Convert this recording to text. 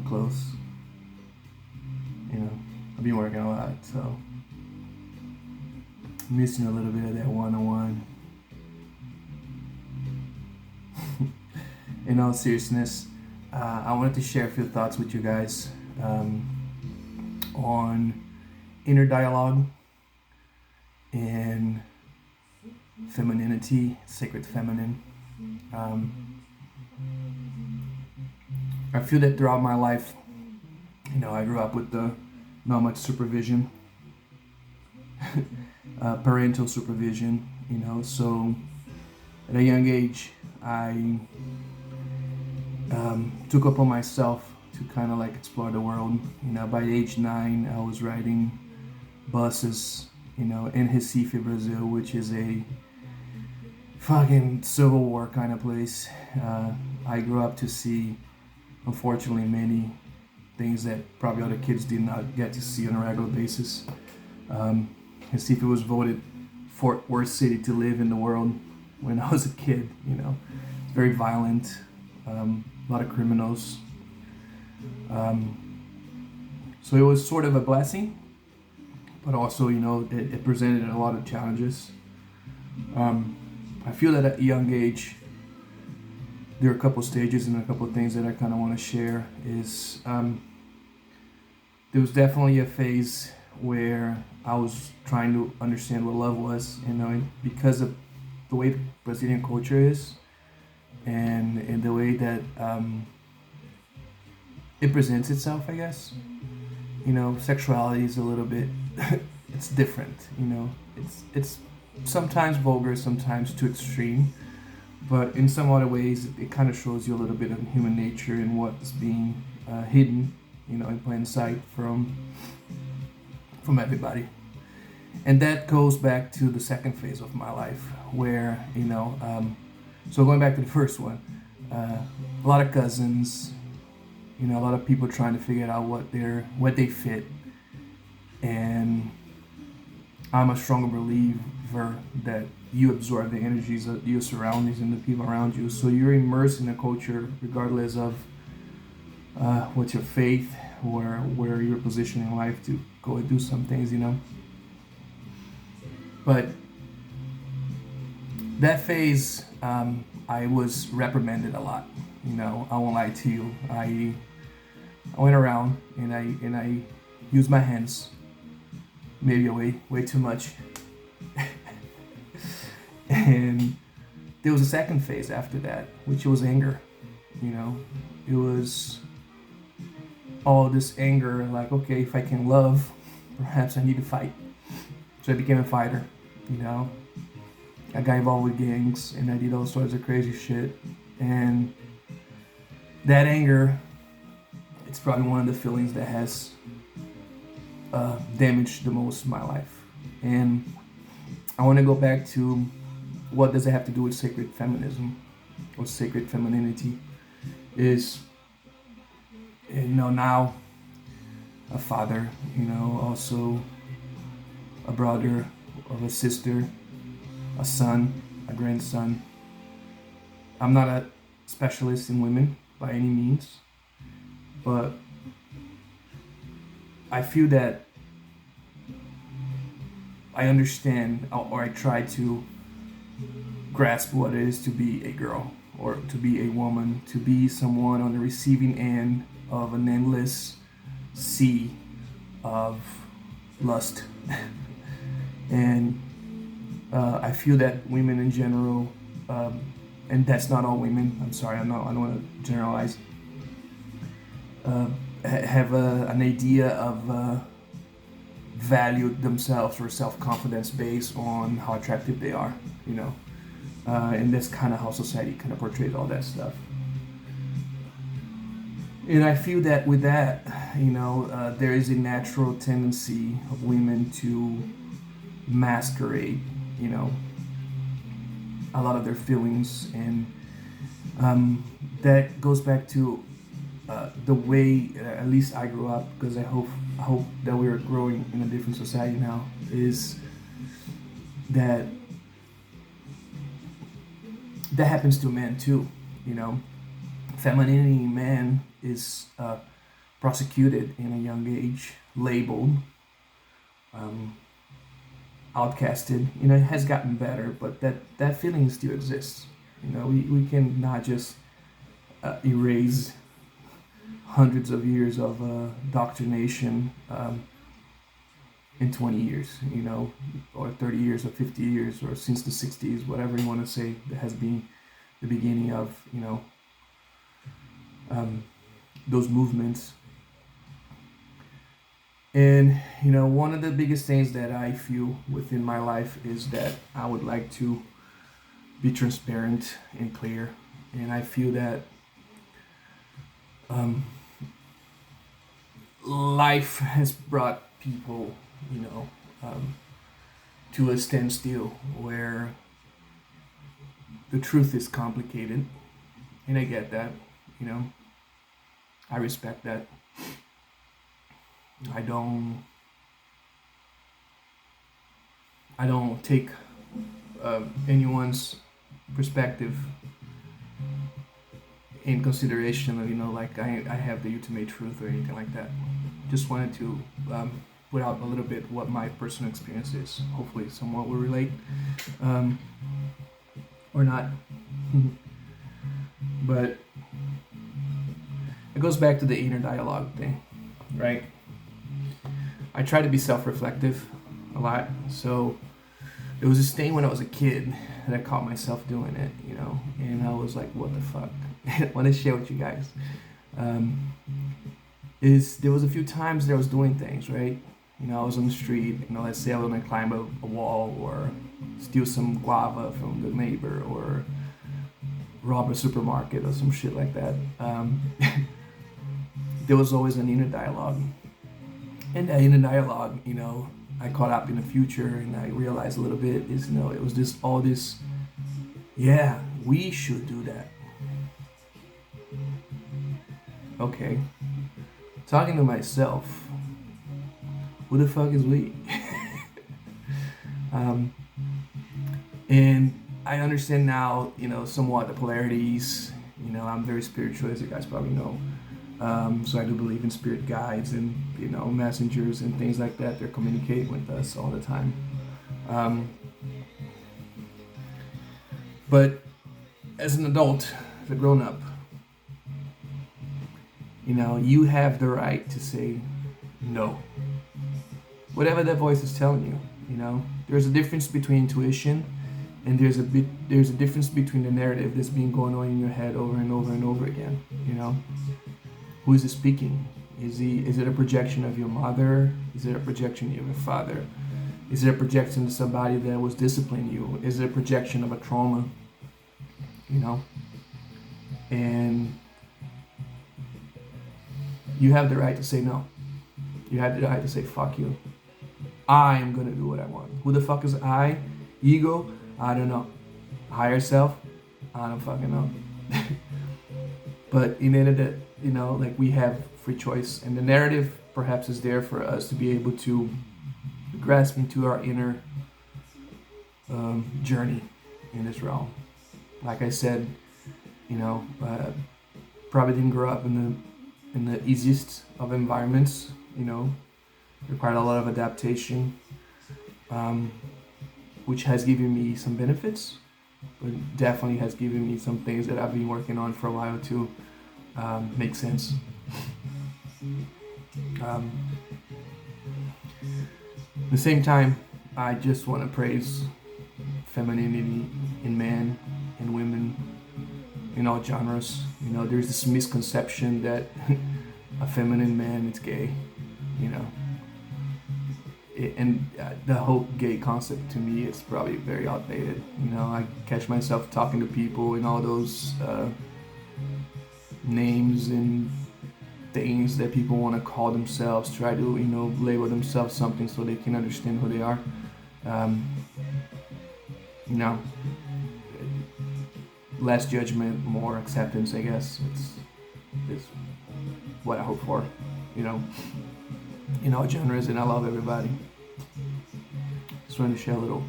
close. You know, I've been working a lot, so I'm missing a little bit of that one-on-one. In all seriousness, I wanted to share a few thoughts with you guys on inner dialogue and femininity, sacred feminine. I feel that throughout my life, I grew up with not much supervision, parental supervision, so at a young age, I took upon myself to kind of like explore the world. By age 9, I was riding buses, in Recife, Brazil, which is a fucking Civil War kind of place. I grew up to see, unfortunately, many things that probably other kids did not get to see on a regular basis. Recife was voted worst city to live in the world when I was a kid. It's very violent, a lot of criminals. So it was sort of a blessing, but also, it presented a lot of challenges. I feel that at a young age, there are a couple stages and a couple of things that I kind of want to share. Is there was definitely a phase where I was trying to understand what love was, because of the way Brazilian culture is, and the way that it presents itself, I guess. Sexuality is a little bit, it's different, it's sometimes vulgar, sometimes too extreme, but in some other ways, it kind of shows you a little bit of human nature and what's being hidden, in plain sight from everybody. And that goes back to the second phase of my life, where, so going back to the first one, a lot of cousins, a lot of people trying to figure out what they fit. And I'm a strong believer that you absorb the energies of your surroundings and the people around you. So you're immersed in a culture regardless of what's your faith or where your position in life to go and do some things, But that phase, I was reprimanded a lot. I won't lie to you. I went around and I used my hands, maybe way too much. And there was a second phase after that, which was anger. It was all this anger, like, okay, if I can love, perhaps I need to fight. So I became a fighter. I got involved with gangs and I did all sorts of crazy shit. And that anger, it's probably one of the feelings that has damaged the most in my life. And I want to go back to what does it have to do with sacred feminism or sacred femininity. Is, now a father, also a brother of a sister, a son, a grandson. I'm not a specialist in women by any means, but I feel that I understand, or I try to grasp what it is to be a girl or to be a woman, to be someone on the receiving end of an endless sea of lust. And I feel that women in general, and that's not all women, I'm sorry, I don't want to generalize, have an idea of value themselves or self-confidence based on how attractive they are, and that's kind of how society kind of portrays all that stuff. And I feel that with that, there is a natural tendency of women to masquerade, a lot of their feelings, and that goes back to the way, at least I grew up, because I hope that we are growing in a different society now, is that happens to men too. Femininity in man is prosecuted in a young age, labeled, um, outcasted. It has gotten better, but that feeling still exists. We can not just erase hundreds of years of doctrination in 20 years, or 30 years or 50 years or since the 60s, whatever you want to say, that has been the beginning of, those movements. And, one of the biggest things that I feel within my life is that I would like to be transparent and clear. And I feel that life has brought people, to a standstill where the truth is complicated. And I get that, I respect that. I don't take anyone's perspective in consideration of, like I have the ultimate truth or anything like that. Just wanted to put out a little bit what my personal experience is. Hopefully someone will relate, or not. But it goes back to the inner dialogue thing, right? I try to be self-reflective a lot. So it was this thing when I was a kid that I caught myself doing it, and I was like, what the fuck? I want to share with you guys. There was a few times that I was doing things, right? I was on the street, let's say I was going to climb a wall or steal some guava from the neighbor or rob a supermarket or some shit like that. There was always an inner dialogue. And that inner dialogue, I caught up in the future and I realized a little bit is, it was just all this, yeah, we should do that. Okay. Talking to myself, who the fuck is we? And I understand now, somewhat the polarities. I'm very spiritual, as you guys probably know. So I do believe in spirit guides and, messengers and things like that. They're communicating with us all the time. But as an adult, as a grown-up, you have the right to say no. Whatever that voice is telling you, there's a difference between intuition and there's a difference between the narrative that's been going on in your head over and over and over again, Who is it speaking? Is it a projection of your mother? Is it a projection of your father? Is it a projection of somebody that was disciplining you? Is it a projection of a trauma? And you have the right to say no. You have the right to say, fuck you. I am going to do what I want. Who the fuck is I? Ego? I don't know. Higher self? I don't fucking know. But in the end of the, we have free choice. And the narrative perhaps is there for us to be able to grasp into our inner journey in this realm. Like I said, probably didn't grow up in the easiest of environments, required a lot of adaptation, which has given me some benefits, but definitely has given me some things that I've been working on for a while to make sense. At the same time, I just want to praise femininity in men and women in all genres. There's this misconception that a feminine man is gay, and the whole gay concept to me is probably very outdated. I catch myself talking to people and all those names and things that people want to call themselves, try to label themselves something so they can understand who they are. Less judgment, more acceptance, I guess. It's what I hope for, in all genres, and I love everybody. Just wanted to share a little